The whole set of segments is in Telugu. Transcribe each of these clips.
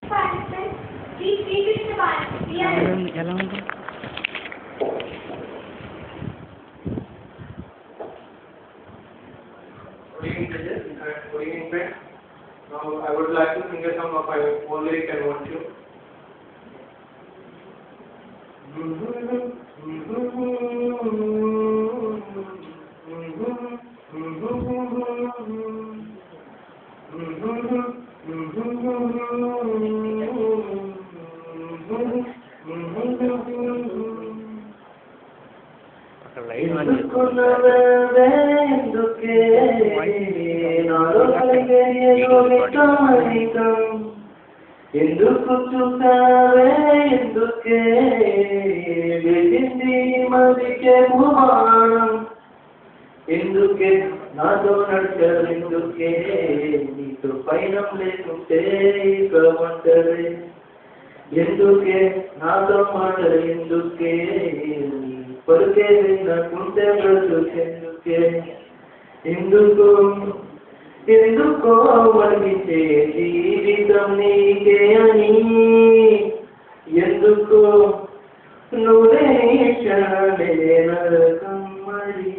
Participants, please repeat the participants. We are ఎలా ఉంది Good evening, judges. Good evening, friends. Now, I would like to sing a song of my own lyric and want you. అక్కడ లైట్ ఆన్ ఎందుకు చూసావే ఎందుకే వెళ్ళింది మదికే భూమానం ఎందుకే నాతో నడిచారు ఎందుకే నీతో పైనం లేకుంటే ఇక ఒంటరి ఎందుకే నాతో మాటలు ఎందుకే పలికే విన్నకుంటే బ్రతుకెందుకే ఎందుకు ఎందుకో వణిచే జీవితం నీకే అని ఎందుకో నువ్వే క్షణమే నరకం మరి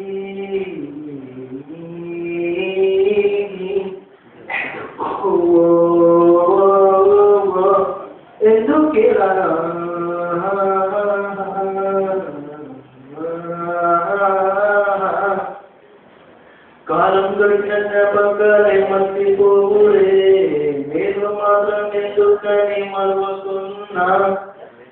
ఎందుకేలా కాలం గడిచిన పక్కనే మర్చిపోవులే నేను మాత్రం ఎందుకని మరువకున్నా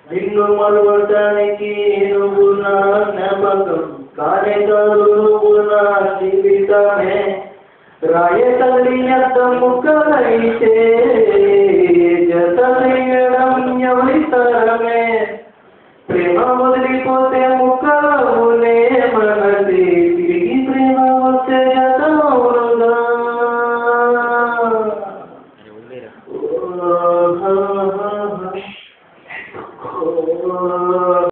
నిన్ను మరువటానికి నువ్వు నా జ్ఞాపకం కానే కాదు నువ్వు నా జీవితమే రాయ తల్లి ఎంత ముక్కలైతే జతలేయడం ఎవరి తరమే ప్రేమ వదిలిపోతే ముక్కలవులే మనది తిరిగి ప్రేమ వస్తే జతవులుగా